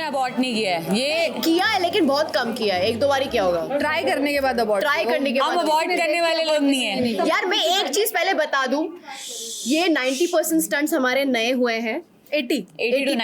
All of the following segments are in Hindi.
अबॉर्ट नहीं किया है, ये किया है लेकिन बहुत कम किया है, 1-2 बार ही किया होगा। ट्राई करने के बाद अबॉर्ट, ट्राई करने के हम बाद अबॉर्ट करने वाले लोग नहीं है। यार मैं एक चीज पहले बता दूं, ये 90% स्टंट्स हमारे नए हुए हैं। 80 to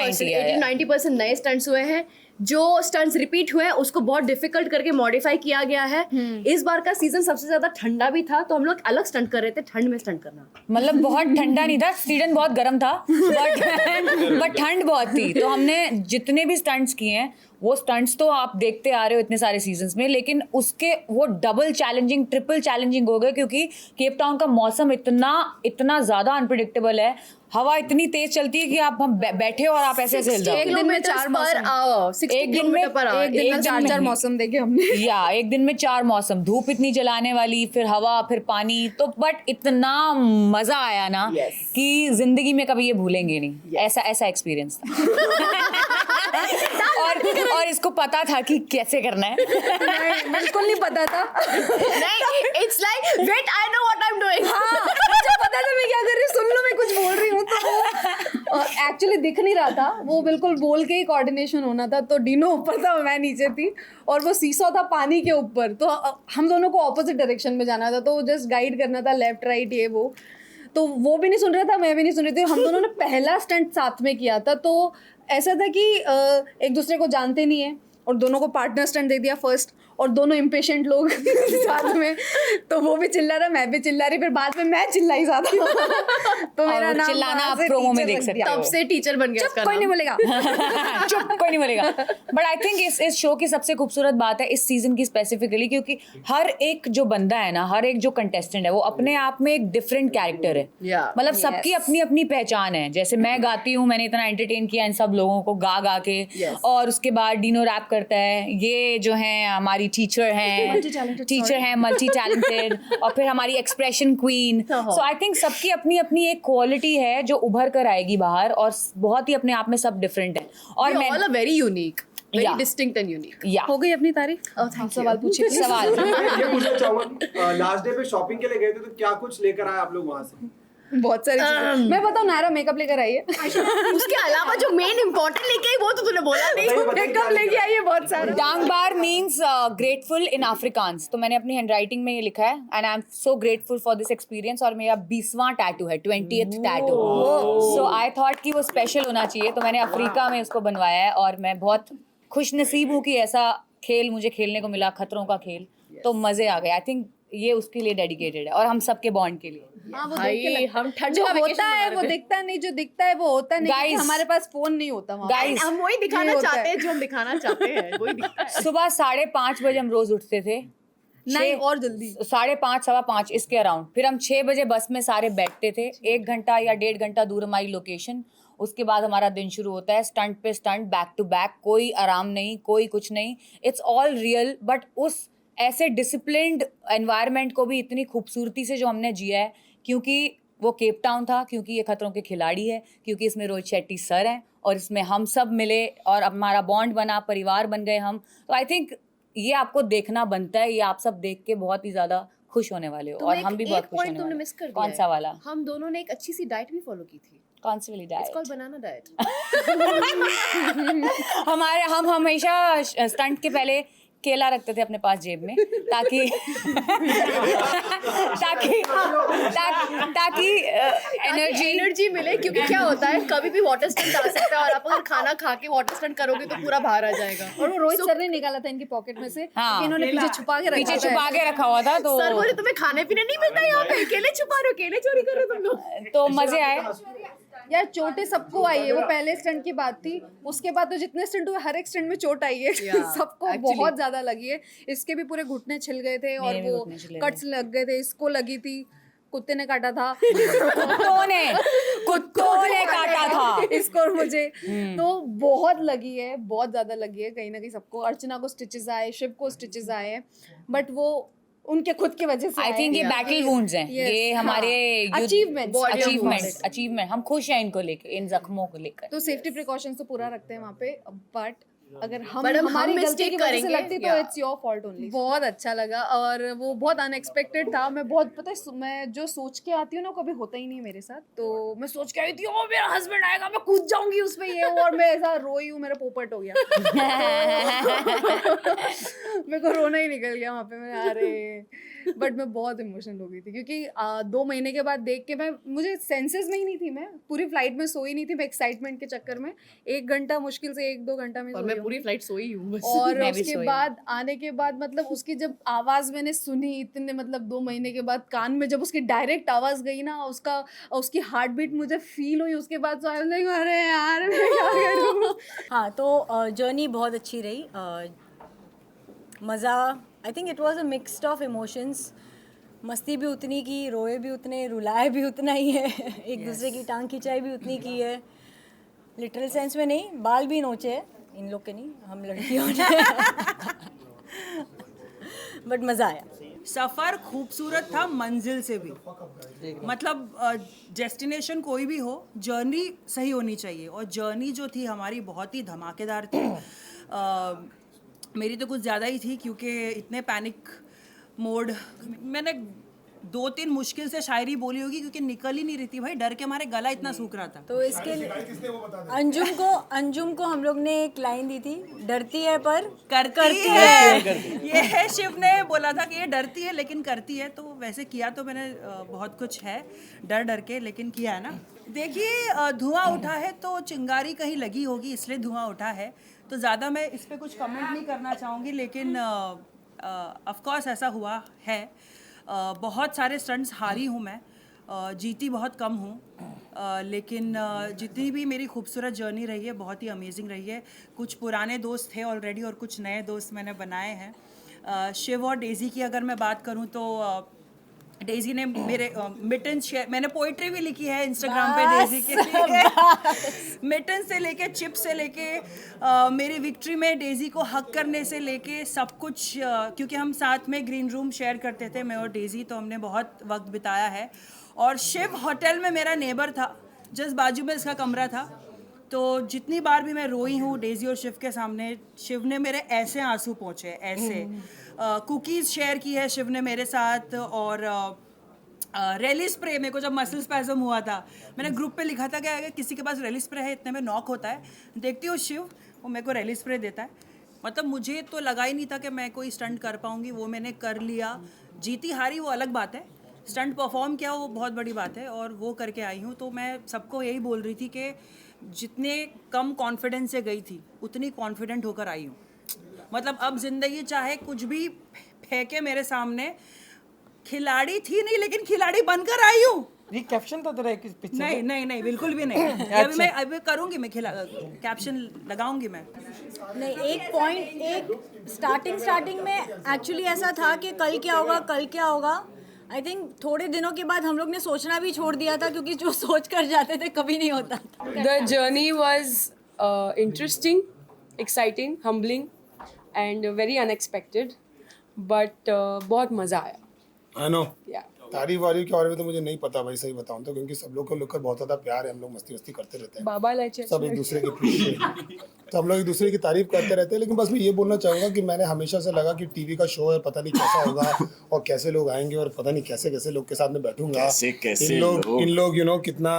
90% नए स्टंट्स हुए हैं। जो स्टंट्स रिपीट हुए हैं उसको बहुत डिफिकल्ट करके मॉडिफाई किया गया है। इस बार का सीजन सबसे ज्यादा ठंडा भी था, तो हम लोग अलग स्टंट कर रहे थे, ठंड में स्टंट करना। मतलब बहुत ठंडा नहीं था, सीजन बहुत गर्म था, बट ठंड बहुत थी। तो हमने जितने भी स्टंट्स किए हैं, वो स्टंट्स तो आप देखते आ रहे हो इतने सारे सीजन्स में, लेकिन उसके वो डबल चैलेंजिंग, ट्रिपल चैलेंजिंग हो गए, क्योंकि केप टाउन का मौसम इतना ज़्यादा अनप्रिडिक्टेबल है। हवा इतनी तेज चलती है कि हम बैठे और आप ऐसे हिल जाओ। एक दिन में 4 मौसम, एक दिन में 4 मौसम देखे हमने। या एक दिन में 4 मौसम, धूप इतनी जलाने वाली, फिर हवा, फिर पानी। तो बट इतना मजा आया ना कि जिंदगी में कभी ये भूलेंगे नहीं। ऐसा एक्सपीरियंस था। और इसको पता था कि कैसे करना है। नहीं, बिल्कुल नहीं पता था। नहीं, it's like wait, I know what I am doing. मुझे पता था मैं क्या कर रही हूँ, सुन लो मैं कुछ बोल रही हूँ। तो एक्चुअली दिख नहीं रहा था, वो बिल्कुल बोल के ही कोऑर्डिनेशन होना था। तो डीनो ऊपर था, मैं नीचे थी, और वो सीसॉ था पानी के ऊपर। तो हम दोनों को ऑपोजिट डायरेक्शन में जाना था, तो जस्ट गाइड करना था, लेफ्ट राइट ये वो। तो वो भी नहीं सुन रहा था, मैं भी नहीं सुन रही थी। हम दोनों ने पहला स्टंट साथ में किया था, तो ऐसा था कि एक दूसरे को जानते नहीं है, और दोनों को पार्टनर स्टंट दे दिया फर्स्ट, और दोनों इम्पेशेंट लोग साथ में। तो वो भी चिल्ला रहा, मैं भी चिल्ला रही, फिर बाद में मैं चिल्लाई ज्यादा। तो मेरा नाम चिल्लाना आप प्रोमो में देख सकते हो। तब से टीचर बन गया। कोई नहीं बोलेगा। चुप, कोई नहीं बोलेगा। बट आई थिंक इस शो की सबसे खूबसूरत बात है इस सीजन की स्पेसिफिकली, क्योंकि हर एक जो बंदा है ना, हर एक जो कंटेस्टेंट है, वो अपने आप में एक डिफरेंट कैरेक्टर है। मतलब सबकी अपनी अपनी पहचान है। जैसे मैं गाती हूँ, मैंने इतना एंटरटेन किया इन सब लोगों को गा के, और उसके बाद डीनो रैप करता है, ये जो है हमारी टीचर हैं, मल्टी टैलेंटेड, और फिर हमारी expression queen. So I think सबकी अपनी अपनी एक क्वालिटी है जो उभर कर आएगी बाहर, और बहुत ही अपने आप में सब डिफरेंट है। और मैं all very unique, very distinct and unique. हो गई अपनी तारीफ। सवाल पूछिए। सवाल ये पूछना चाहूंगा, लास्ट डे पे शॉपिंग के लिए गए थे, तो क्या कुछ लेकर आए आप लोग वहां से? बहुत सारी चीजें। मैं बताऊं, नायरा मेकअप लेकर आई है। उसके अलावा जो मेन इम्पोर्टेंट लेके आई वो तो तूने बोला नहीं। मेकअप लेके आई है बहुत सारा। डांगबार मीन्स ग्रेटफुल इन अफ्रीकांस। तो मैंने अपनी हैंडराइटिंग में ये लिखा है, and I am so grateful for this experience. और मेरा 20वां टैटू है, 20th tattoo. So I thought कि वो स्पेशल होना चाहिए, तो मैंने अफ्रीका में उसको बनवाया है। और मैं बहुत खुश नसीब हूँ कि ऐसा खेल मुझे खेलने को मिला, खतरों का खेल। तो मजे आ गए। आई थिंक ये उसके लिए डेडिकेटेड है, और हम सबके बॉन्ड के लिए। भाई हम ठंड जो होता है वो दिखता नहीं, जो दिखता है वो होता नहीं। Guys, हमारे पास फोन नहीं होता वहाँ। Guys, हम वही दिखाना चाहते हैं जो हम दिखाना चाहते हैं, वही दिखता है। सुबह 5:30 बजे हम रोज उठते थे, नहीं और जल्दी 5:30 5:15 इसके अराउंड। फिर हम 6 बजे बस में सारे बैठते थे, 1 घंटा या 1.5 घंटा दूर हमारी लोकेशन। उसके बाद हमारा दिन शुरू होता है, स्टंट पे स्टंट, बैक टू बैक, कोई आराम नहीं, कोई कुछ नहीं। It's all real. बट उस ऐसे डिसिप्लिन्ड एनवायरनमेंट को भी इतनी खूबसूरती से जो हमने जिया है, क्योंकि वो केप टाउन था, क्योंकि ये खतरों के खिलाड़ी है, क्योंकि इसमें रोहित शेट्टी सर हैं, और इसमें हम सब मिले और हमारा बॉन्ड बना, परिवार बन गए हम। तो आई थिंक ये आपको देखना बनता है, ये आप सब देख के बहुत ही ज़्यादा खुश होने वाले हो, और हम भी बहुत खुश होने वाले हैं। कौन सा वाला? हम दोनों ने एक अच्छी सी डाइट भी फॉलो की थी। कौन सी वाली diet? It's called banana diet। हम हमेशा स्टंट के पहले केला रखते थे अपने पास जेब में, ताकि एनर्जी मिले। क्योंकि क्या होता है, कभी भी वाटर स्टंट आ सकता है, और आप अगर खाना खा के वाटर स्टंट करोगे तो पूरा बाहर आ जाएगा। और वो रोहित सर ने निकाला था इनकी पॉकेट में से। हाँ, इन्होंने पीछे छुपा के रखा हुआ था। तो सर बोले तुम्हें खाने पीने नहीं मिलता यहाँ पे, केले छुपा रहे हो, केले चोरी कर रहे हो तुम लोग। तो मजे आए यार। चोटें सबको आई है, वो पहले स्टंट की बात थी। उसके बाद तो जितने स्टंट हुए, हर एक स्टंट में चोट आई है। सबको बहुत ज्यादा लगी है। इसके भी पूरे घुटने छिल गए थे, और वो कट्स लग गए थे। इसको लगी थी, कुत्ते ने काटा था। कुत्तों ने काटा था इसको और मुझे। तो बहुत लगी है, बहुत ज्यादा लगी है कहीं ना कहीं सबको। अर्चना को स्टिचेस आए, शिव को स्टिचेस आए, बट वो उनके खुद की वजह से। आई थिंक ये बैटल वुंड्स हैं, ये हमारे अचीवमेंट। हम खुश हैं इनको लेकर, इन जख्मों को लेकर। तो सेफ्टी प्रिकॉशंस तो पूरा रखते हैं वहाँ पे, बट अगर हम But हम हमारी गलती mistake की वजह से करेंगे, लगती तो yeah. It's your fault only. बहुत अच्छा लगा और वो बहुत अनएक्सपेक्टेड था। मैं बहुत पता है मैं जो सोच के आती हूँ ना कभी होता ही नहीं मेरे साथ। तो मैं सोच के आई थी ओ मेरा हस्बैंड आएगा मैं कूद जाऊंगी उसमें ये वो, और मैं ऐसा रोई हूँ मेरा पोपट हो गया। मेरे को रोना ही निकल गया वहाँ पे। मैं अरे बट मैं बहुत इमोशनल हो गई थी क्योंकि 2 महीने के बाद देख के मुझे सेंसेस में ही नहीं थी। मैं पूरी फ्लाइट में सोई नहीं थी। मैं एक्साइटमेंट के चक्कर में 1 घंटा मुश्किल से 1-2 घंटा में और सोई मैं हूँ। पूरी फ्लाइट सोई हूँ बस। और मैं भी उसके सोई बाद आने के बाद मतलब उसकी जब आवाज मैंने सुनी इतने मतलब 2 महीने के बाद कान में जब उसकी डायरेक्ट आवाज गई ना उसकी हार्ट बीट मुझे फील हुई। उसके बाद तो आई वाज लाइक अरे यार मैं क्या करूं। हाँ तो जर्नी बहुत अच्छी रही। मज़ा I think it was a mixed of emotions. मस्ती भी उतनी की, रोए भी उतने, रुलाए भी उतना ही है। एक दूसरे की टांग खिंचाई भी उतनी की है। लिटरल सेंस में नहीं, बाल भी नोचे हैं इन लोग के नहीं, हम लड़कियों ने। बट मज़ा आया। सफ़र खूबसूरत था मंजिल से भी। मतलब डेस्टिनेशन कोई भी हो, जर्नी सही होनी चाहिए और जर्नी जो थी हमारी बहुत ही धमाकेदार थी। मेरी तो कुछ ज़्यादा ही थी क्योंकि इतने पैनिक मोड। मैंने 2-3 मुश्किल से शायरी बोली होगी क्योंकि निकल ही नहीं रही थी भाई, डर के हमारे गला इतना सूख रहा था। तो इसके लिए अंजुम को हम लोग ने एक लाइन दी थी, डरती है पर करती है। ये है शिव ने बोला था कि ये डरती है लेकिन करती है, तो वैसे किया तो मैंने बहुत कुछ है डर डर के, लेकिन किया है ना। देखिए धुआं उठा है तो चिंगारी कहीं लगी होगी इसलिए धुआं उठा है। तो ज़्यादा मैं इस पर कुछ कमेंट नहीं करना चाहूँगी, लेकिन ऑफ कोर्स ऐसा हुआ है। बहुत सारे स्टंट्स हारी हूँ मैं, जीती बहुत कम हूँ, लेकिन जितनी भी मेरी खूबसूरत जर्नी रही है बहुत ही अमेजिंग रही है। कुछ पुराने दोस्त थे ऑलरेडी और कुछ नए दोस्त मैंने बनाए हैं। शिव और डेज़ी की अगर मैं बात करूँ तो डेज़ी ने मेरे मिटन शेयर, मैंने पोइट्री भी लिखी है इंस्टाग्राम पे डेज़ी के लिए। मिटन से लेके चिप से लेके मेरी विक्ट्री में डेज़ी को हक करने से लेके सब कुछ, क्योंकि हम साथ में ग्रीन रूम शेयर करते थे मैं और डेज़ी, तो हमने बहुत वक्त बिताया है। और शिव होटल में मेरा नेबर था, जस्ट बाजू में इसका कमरा था। तो जितनी बार भी मैं रोई हूँ डेज़ी और शिव के सामने, शिव ने मेरे ऐसे आंसू पोंछे, ऐसे। कुकीज़ शेयर की है शिव ने मेरे साथ। और रेली स्प्रे, मेरे को जब मसल स्पैज़म हुआ था मैंने ग्रुप पे लिखा था कि अगर किसी के पास रेली स्प्रे है इतने में नॉक होता है, देखती हूँ शिव वो मेरे को रेली स्प्रे देता है। मतलब मुझे तो लगा ही नहीं था कि मैं कोई स्टंट कर पाऊँगी, वो मैंने कर लिया। जीती हारी वो अलग बात है, स्टंट परफॉर्म किया वो बहुत बड़ी बात है और वो करके आई हूँ। तो मैं सबको यही बोल रही थी कि जितने कम कॉन्फिडेंस से गई थी उतनी कॉन्फिडेंट होकर आई हूँ। मतलब अब ज़िंदगी चाहे कुछ भी फेंके मेरे सामने, खिलाड़ी थी नहीं लेकिन खिलाड़ी बनकर आई हूँ। ये कैप्शन था तेरा एक पिक्चर? नहीं नहीं नहीं बिल्कुल भी नहीं। अभी करूँगी मैं, कैप्शन लगाऊंगी मैं। नहीं, एक पॉइंट, एक स्टार्टिंग में एक्चुअली ऐसा था कि कल क्या होगा। आई थिंक थोड़े दिनों के बाद हम लोग ने सोचना भी छोड़ दिया था क्योंकि जो सोच कर जाते थे कभी नहीं होता था। The journey was interesting, exciting, humbling and very unexpected, but बहुत मज़ा आया। I know. Yeah. तारीफ वारीफ के बारे में तो मुझे नहीं पता भाई, सही बताऊं तो, क्योंकि सब लोग को लेकर बहुत ज़्यादा प्यार है, हम लोग मस्ती करते रहते हैं बाबा लाइचे सब एक दूसरे के पीछे। तो हम लोग एक दूसरे की तारीफ करते रहते हैं। लेकिन बस मैं ये बोलना चाहूँगा कि मैंने हमेशा से लगा कि टीवी का शो है, पता नहीं कैसा होगा और कैसे लोग आएंगे और पता नहीं कैसे कैसे लोग के साथ में बैठूंगा। इन लोग यू नो कितना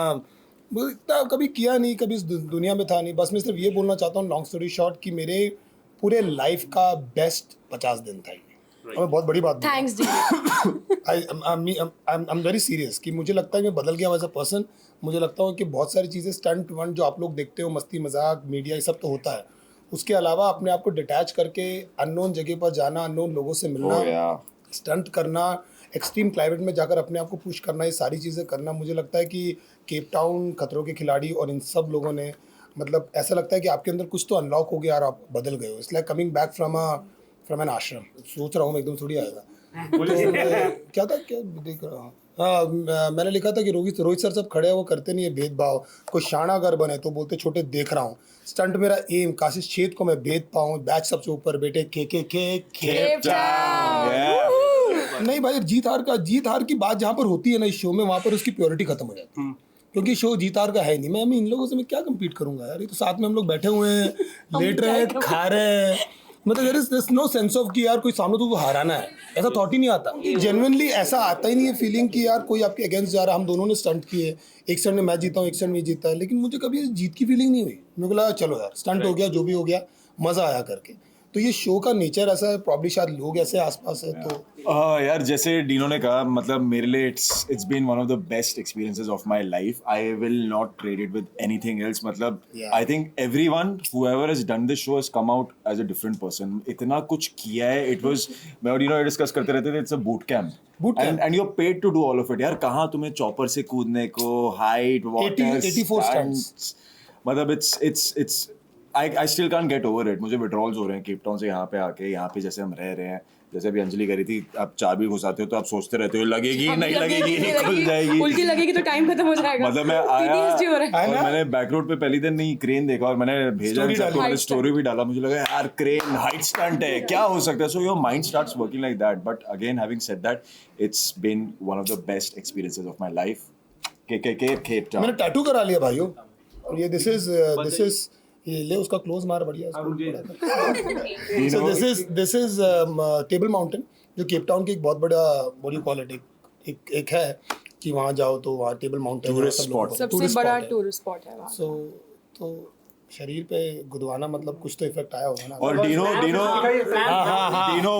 इतना कभी किया नहीं, कभी इस दुनिया में था नहीं। बस मैं सिर्फ ये बोलना चाहता हूँ लॉन्ग स्टोरी शॉर्ट कि मेरे पूरे लाइफ का बेस्ट 50 दिन था ये। और मैं बहुत बड़ी बात thanks D. I am very serious कि मुझे लगता है कि मैं बदल गया एज अ पर्सन। मुझे लगता है कि बहुत सारी चीज़ें स्टंट वंट जो आप लोग देखते हो, मस्ती मजाक मीडिया ये सब तो होता है, उसके अलावा अपने आप को डिटैच करके अननोन जगह पर जाना, अननोन लोगों से मिलना, स्टंट करना, एक्सट्रीम क्लाइमेट में जाकर अपने आप को पुश करना, ये सारी चीज़ें करना, मुझे लगता है कि केप टाउन, खतरों के खिलाड़ी और इन सब लोगों ने, मतलब ऐसा लगता है कि आपके अंदर कुछ तो अनलॉक हो गया और आप बदल गए हो। It's like coming back from an ashram. सोच रहा हूँ मैं एकदम थोड़ी आएगा तो क्या था, क्या देख रहा हूँ। हाँ, मैंने लिखा था कि रोहित सर सब खड़े हैं, वो करते नहीं है भेदभाव। कोई शाना अगर बने तो बोलते छोटे देख रहा हूँ। स्टंट मेरा एम काशिश छेद को मैं भेद पाऊँ, बैच सबसे ऊपर बेटे के नहीं भाई, जीत हार की बात जहाँ पर होती है ना इस शो में, वहाँ पर उसकी प्योरिटी खत्म हो जाती है। क्योंकि शो जीत हार का है नहीं। मैं इन लोगों से मैं क्या कम्पीट करूंगा यार, ये तो साथ में हम लोग बैठे हुए हैं, लेट रहे हैं, खा रहे हैं, मतलब there is no sense of कि यार कोई सामने तो हराना है, ऐसा थॉट ही नहीं आता। जेन्युइनली ऐसा आता ही नहीं है फीलिंग कि यार कोई आपके अगेंस्ट जा रहा है। हम दोनों ने स्टंट किए, एक स्टंट में मैं जीता हूँ, एक स्टंट में जीता है, लेकिन मुझे कभी जीत की फीलिंग नहीं हुई। मुझे लगा चलो यार स्टंट हो गया, जो भी हो गया, मज़ा आया करके। तो ये शो का नेचर ऐसा है, प्रॉब्ली शायद लोग ऐसे आसपास है तो यार जैसे डीनो ने कहा, मतलब मेरे लिए it's been one of the best experiences of my life. I will not trade it with anything else. मतलब I think everyone whoever has done this show has come out as a different person. इतना कुछ किया है, इट वाज, मैं और डीनो डिस्कस करते रहते थे, it's a boot camp and you are paid to do all of it. यार कहाँ तुम्हें चॉपर से कूदने को, हाइट, वाटर, 84 स्टंट्स, मतलब it's I still can't get over it. मुझे विड्रॉल्स हो रहे हैं केप टाउन से यहाँ पे आके। यहाँ पे जैसे हम रह रहे हैं, जैसे अभी अंजलि करी थी, आप चाबी घुसाते हो तो आप सोचते रहते हो लगेगी नहीं लगेगी, खुल जाएगी, उल्टी लगेगी तो टाइम खत्म हो जाएगा। मतलब मैं आया और मैंने बैक रोड पे पहली दिन नहीं क्रेन देखा और मैंने भेजा सबको, मैंने स्टोरी भी डाला। मुझे लगा यार क्रेन हाइट स्टंट है, क्या हो सकता है। So your mind starts working like that. But again having said that, it's been one of the best experiences of my life. Cape Town मैंने टैटू करा लिया भाइयों, और ये दिस इज ये ले उसका क्लोज मार बढ़िया। So this is table mountain, जो केप टाउन की एक बहुत बड़ा बड़ी क्वालिटी एक है कि वहाँ जाओ तो वहाँ टेबल माउंटेन टूरिस्ट स्पॉट, सबसे बड़ा टूरिस्ट स्पॉट है वहाँ। सो तो शरीर पे गुदवाना, मतलब कुछ तो इफेक्ट आया होगा ना। और Dino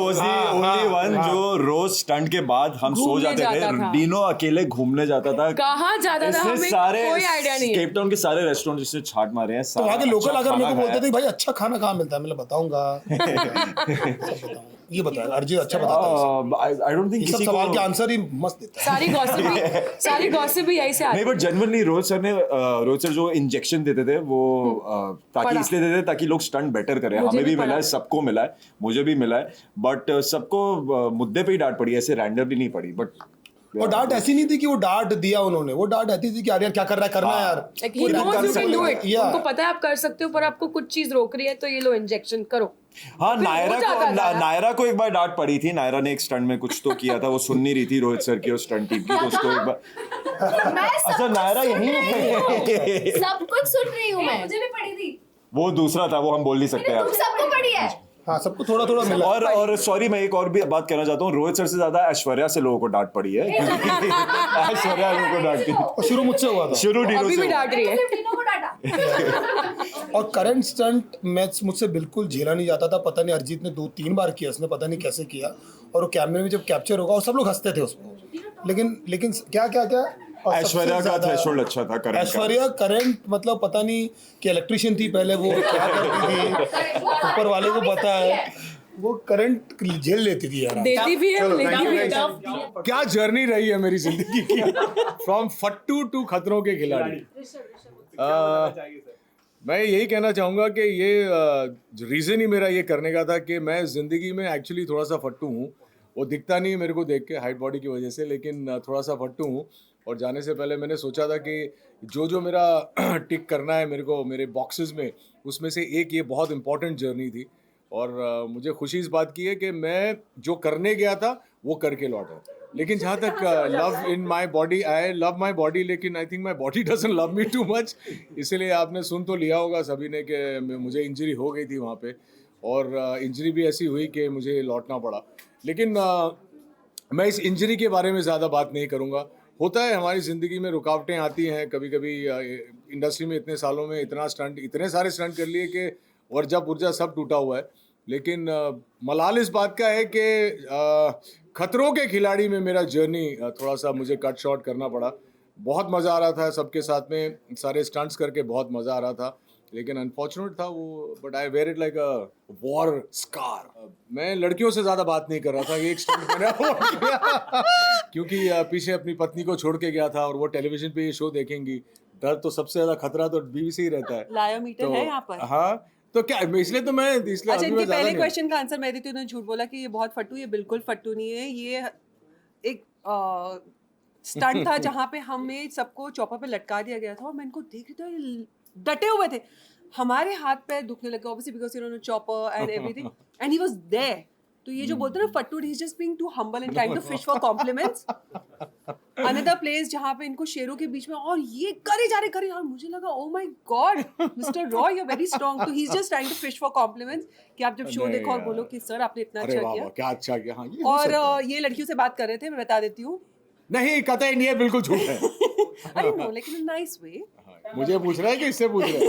was the only one जो रोज स्टंट के बाद हम सो जाते थे। डीनो अकेले घूमने जाता था। कहाँ जाता था हमें कोई आइडिया नहीं है। केप टाउन के सारे रेस्टोरेंट जिसने छाट मारे हैं, तो वहाँ के लोकल अगर मेरे को बोलते थे भाई अच्छा खाना कहाँ मिलता है, मैं बताऊंगा। ये बताया अर्जित अच्छा बताता है। आई डोंट थिंक सब सवाल के आंसर ही मस्त देता है। सारी गॉसिप भी यही से आती है। नहीं, बट जेन्युइनली रोहित सर जो इंजेक्शन देते थे वो ताकि इसलिए देते थे ताकि लोग स्टंट बेटर करें। हमें भी मिला है, सबको मिला है, मुझे भी मिला है, बट सबको मुद्दे पे ही डांट पड़ी, ऐसे रैंडमली नहीं पड़ी। बट और डांट ऐसी नहीं थी कि वो डांट दिया उन्होंने, वो डांट ऐसी थी कि यार क्या कर रहा है, करना है यार। उनको पता है आप कर सकते हो, पर आपको कुछ चीज रोक रही है तो ये लो इंजेक्शन करो। हाँ, नायरा को एक बार डांट पड़ी थी। नायरा ने एक स्टंट में कुछ तो किया था, वो सुन नहीं रही थी रोहित सर की और स्टंट टीम की, तो उसको एक बार। अच्छा, नायरा यही है, सब कुछ सुन रही हूँ मैं। मुझे भी पड़ी थी। वो दूसरा था, वो हम बोल नहीं सकते यार। सबको पड़ी है। हाँ, सबको थोड़ा थोड़ा मिला। और सॉरी, मैं एक और भी बात कहना चाहता हूँ, रोहित सर से ज्यादा ऐश्वर्या से लोगों को डांट पड़ी है। ऐश्वर्या लोगों को डांटती है। शुरू मुझसे हुआ था, शुरू डीनो से डांट रही है। और करंट स्टंट मैच मुझसे बिल्कुल झेला नहीं जाता था। पता नहीं अरिजीत ने 2-3 बार किया, उसने पता नहीं कैसे किया। और वो कैमरे में जब कैप्चर होगा और सब लोग हंसते थे उसको, लेकिन क्या ऐश्वर्या का थ्रेशोल्ड अच्छा था। करंट ऐश्वर्या करंट मतलब पता नहीं कि इलेक्ट्रिशियन थी पहले, वो क्या करती थी ऊपर वाले को पता है, वो करंट झेल लेती थी यार। देती भी है, लेती भी है। क्या जर्नी रही है मेरी जिंदगी की, फ्रॉम फट्टू टू खतरों के खिलाड़ी। मैं यही कहना चाहूँगा कि ये रीज़न ही मेरा ये करने का था कि मैं ज़िंदगी में एक्चुअली थोड़ा सा फट्टू हूँ। वो दिखता नहीं है मेरे को देख के हाइट बॉडी की वजह से, लेकिन थोड़ा सा फट्टू हूँ। और जाने से पहले मैंने सोचा था कि जो मेरा टिक करना है मेरे को मेरे बॉक्सेस में, उसमें से एक ये बहुत इंपॉर्टेंट जर्नी थी। और मुझे खुशी इस बात की है कि मैं जो करने गया था वो करके लौटा। लेकिन जहाँ तक love in my body, I love my body, लेकिन I think my body doesn't love me too much. इसीलिए आपने सुन तो लिया होगा सभी ने कि मुझे इंजरी हो गई थी वहाँ पे, और इंजरी भी ऐसी हुई कि मुझे लौटना पड़ा। लेकिन मैं इस इंजरी के बारे में ज़्यादा बात नहीं करूँगा। होता है, हमारी ज़िंदगी में रुकावटें आती हैं कभी कभी। इंडस्ट्री में इतने सालों में इतने सारे स्टंट कर लिए कि वर्जा पुर्जा सब टूटा हुआ है। लेकिन मलाल इस बात का है कि खतरों के खिलाड़ी में मेरा जर्नी थोड़ा सा मुझे कट शॉर्ट करना पड़ा। बहुत मज़ा आ रहा था सबके साथ में, सारे स्टंट्स करके बहुत मज़ा आ रहा था, लेकिन अनफॉर्चुनेट था वो। But I wear it like a war scar. मैं लड़कियों से ज़्यादा बात नहीं कर रहा था, ये एक स्टंट मैंने अवॉइड किया क्योंकि पीछे अपनी पत्नी को छोड़ के गया था और वो टेलीविजन पे ये शो देखेंगी। डर तो सबसे ज़्यादा खतरा तो बीवी से ही रहता है। लायोमीटर है यहाँ पर। हाँ, तो क्या इसलिए तो मैं इसलिए अच्छा, इनके पहले क्वेश्चन का आंसर मैं देती हूँ। उन्होंने झूठ बोला कि ये बहुत फट्टू, ये बिल्कुल फट्टू नहीं है। ये एक स्टंट था जहाँ पे हमें सबको चौपर पे लटका दिया गया था और मैं इनको देख रही थी, डटे हुए थे। हमारे हाथ पैर दुखने लगे ऑब्वियसली बिकॉज इन्होंने chopper and everything, and he was there तो ये जो बोलते हैं ना फट्टू, he is just being too humble and trying to fish for compliments. Another place जहाँ पे इनको शेरों के बीच में और ये करे जा रहे और मुझे लगा oh my God mister Roy you are very strong. तो he is just trying to fish for compliments कि आप जब शो देखो और बोलो कि सर आपने इतना अरे अच्छा वाह किया. वाह, क्या अच्छा किया. हाँ, ये हो और सकता है. ये लड़कियों से बात कर रहे थे, मैं बता देती हूँ. नहीं कतई नहीं है, बिल्कुल झूठ है. आई नो लेकिन नाइस वे. मुझे पूछ रहा है कि इससे पूछ रहा है.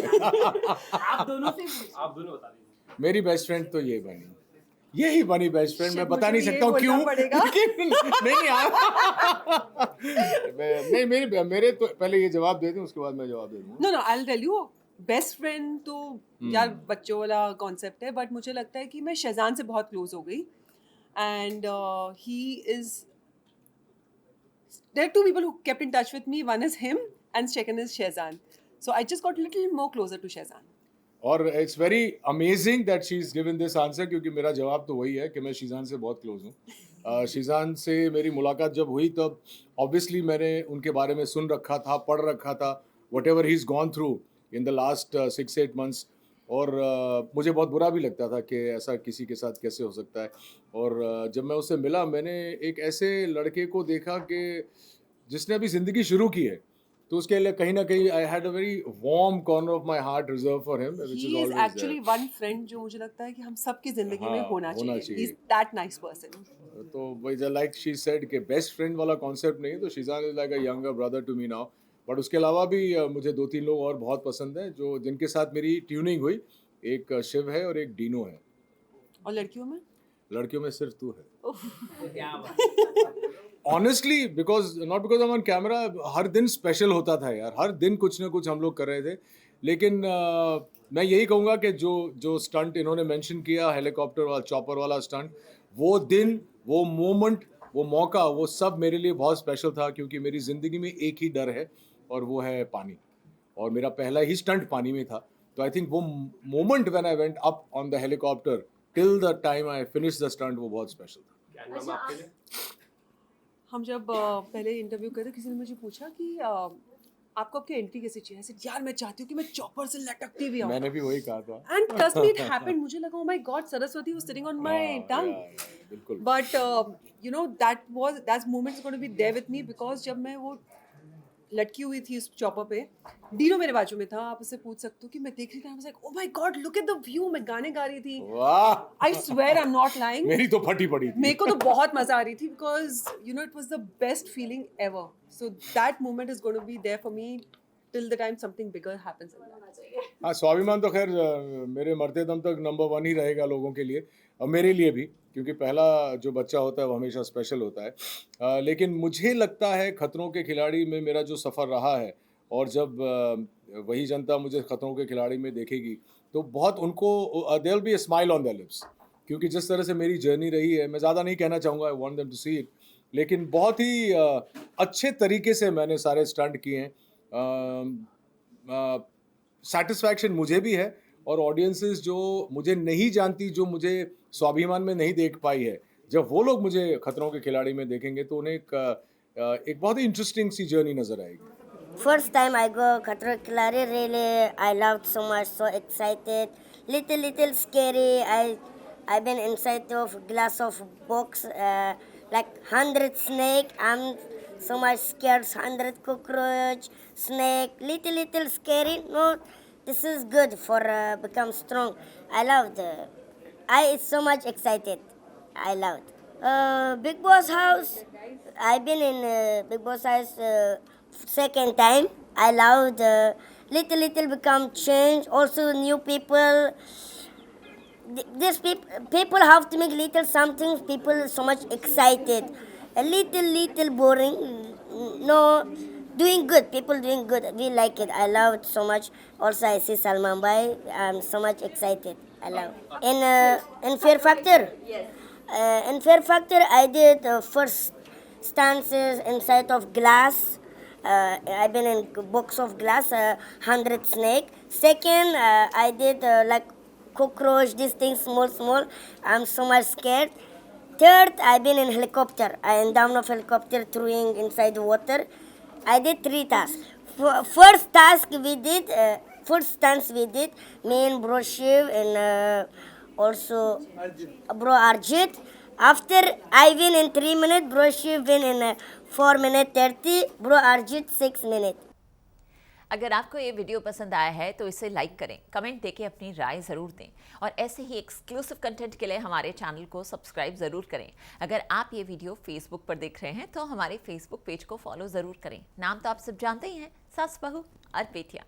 आप दोनों से बता दीजिए. मेरी बेस्ट फ्रेंड तो ये बनी, यही बनी बेस्ट फ्रेंड. मैं बता नहीं सकता हूँ क्यों, लेकिन नहीं मेरे तो पहले ये जवाब दे दूं, उसके बाद मैं जवाब दे दूंगा. No I will tell you. Best friend तो यार बच्चों वाला कॉन्सेप्ट है, बट मुझे लगता है कि मैं शहजान से बहुत क्लोज हो गई. And he is there two people who kept in touch with me. One is him and second is Shahjan. So I just got little more closer to Shahjan. और it's very amazing that she is given this answer, क्योंकि मेरा जवाब तो वही है कि मैं शीजान से बहुत क्लोज हूँ. शीजान से मेरी मुलाकात जब हुई तब ऑब्वियसली मैंने उनके बारे में सुन रखा था, पढ़ रखा था, what ever he is gone through in the last 6-8 months. और मुझे बहुत बुरा भी लगता था कि ऐसा किसी के साथ कैसे हो सकता है. और जब मैं उससे मिला, मैंने एक ऐसे लड़के को देखा कि जिसने अभी ज़िंदगी शुरू की है, तो उसके लिए कहीं ना कहीं I had a very warm corner of my heart reserve for him, which is always actually one friend जो मुझे लगता है कि हम सबकी जिंदगी में होना चाहिए. He is that nice person. तो वही लाइक शी सेड कि बेस्ट फ्रेंड वाला कॉन्सेप्ट नहीं, तो Sheezan is like a younger brother to me now. But उसके अलावा भी मुझे 2-3 लोग और बहुत पसंद हैं जो जिनके साथ मेरी ट्यूनिंग हुई. एक शिव है और एक डीनो है. और लड़कियों में सिर्फ तू है. Honestly because not because I am on camera, हर दिन स्पेशल होता था यार. हर दिन कुछ ना कुछ हम लोग कर रहे थे. लेकिन मैं यही कहूँगा कि जो स्टंट इन्होंने मेंशन किया, हेलीकॉप्टर वाला, चॉपर वाला स्टंट, वो दिन, वो मोमेंट, वो मौका, वो सब मेरे लिए बहुत स्पेशल था. क्योंकि मेरी ज़िंदगी में एक ही डर है और वो है पानी. और मेरा पहला ही स्टंट पानी में था. तो आई थिंक वो moment when I went up on the helicopter till the time I finish the stunt, वो बहुत स्पेशल था. हम जब पहले इंटरव्यू करे, किसी ने मुझे पूछा कि आपको आपकी एंट्री कैसे चाहिए. ऐसे यार मैं चाहती हूँ कि मैं चॉपर से लटकती भी आऊँ. मैंने भी वही कहा था. And trust me it happened. मुझे लगा oh my God Saraswati was sitting on my tongue. बिल्कुल. But you know that moment is going to be there with me, because जब मैं वो लटकी हुई थी उस चॉपर पे, डीनो मेरे बाजू में था. आप उससे पूछ सकते हो कि मैं देख रही थी, I was like oh my God look at the view. मैं गाने गा रही थी. वाह. I swear I am not lying. मेरी तो फटी पड़ी थी. मेरे को तो बहुत मजा आ रही थी, because you know it was the best feeling ever. So that moment is going to be there for me till the time something bigger happens in life. हाँ, स्वाभिमान तो खैर मेरे मरते दम तक नंबर 1 ही रहेगा लोगों के लिए, और मेरे लिए भी, क्योंकि पहला जो बच्चा होता है वो हमेशा स्पेशल होता है. लेकिन मुझे लगता है खतरों के खिलाड़ी में मेरा जो सफ़र रहा है, और जब वही जनता मुझे खतरों के खिलाड़ी में देखेगी तो बहुत उनको there will be a smile on their lips. क्योंकि जिस तरह से मेरी जर्नी रही है, मैं ज़्यादा नहीं कहना चाहूँगा, I want them to see it, लेकिन बहुत ही अच्छे तरीके से मैंने सारे स्टंट किए हैं. सेटिस्फैक्शन मुझे भी है, और ऑडियंसेस जो मुझे नहीं जानती, जो मुझे स्वाभिमान में नहीं देख पाई है, जब वो लोग मुझे खतरों के खिलाड़ी में देखेंगे तो उन्हें एक बहुत ही इंटरेस्टिंग सी जर्नी नजर आएगी. First time I go Khatro Ke Khiladi, really I loved so much, so excited, little scary. I've been inside of glass of box, like 100 snake. I'm so much scared. 100 cockroach, snake, little scary. No, this is good for become strong. I loved. It's so much excited. I loved. Big Boss House. I've been in Big Boss House second time. I loved little become change. Also new people. These people have to make little something. People so much excited. A little boring. No, doing good. People doing good. We like it. I love it so much. Also I see Salman Bhai. I'm so much excited. I love. In Fear Factor. Yes. In Fear Factor, I did first stances inside of glass. I've been in box of glass, 100 snake. Second, I did like cockroach, these things small. I'm so much scared. Third, I've been in helicopter. I am down of helicopter throwing inside the water. I did 3 tasks. First task we did, first stunts we did, me and Bro Shiv and also bro Arjit. After I win in 3 minutes, bro Shiv win in 4 minutes 30, bro Arjit 6 minutes. अगर आपको ये वीडियो पसंद आया है तो इसे लाइक करें, कमेंट देके अपनी राय ज़रूर दें और ऐसे ही एक्सक्लूसिव कंटेंट के लिए हमारे चैनल को सब्सक्राइब ज़रूर करें। अगर आप ये वीडियो फेसबुक पर देख रहे हैं तो हमारे फेसबुक पेज को फॉलो ज़रूर करें। नाम तो आप सब जानते ही हैं, सास बहू और बेटियाँ।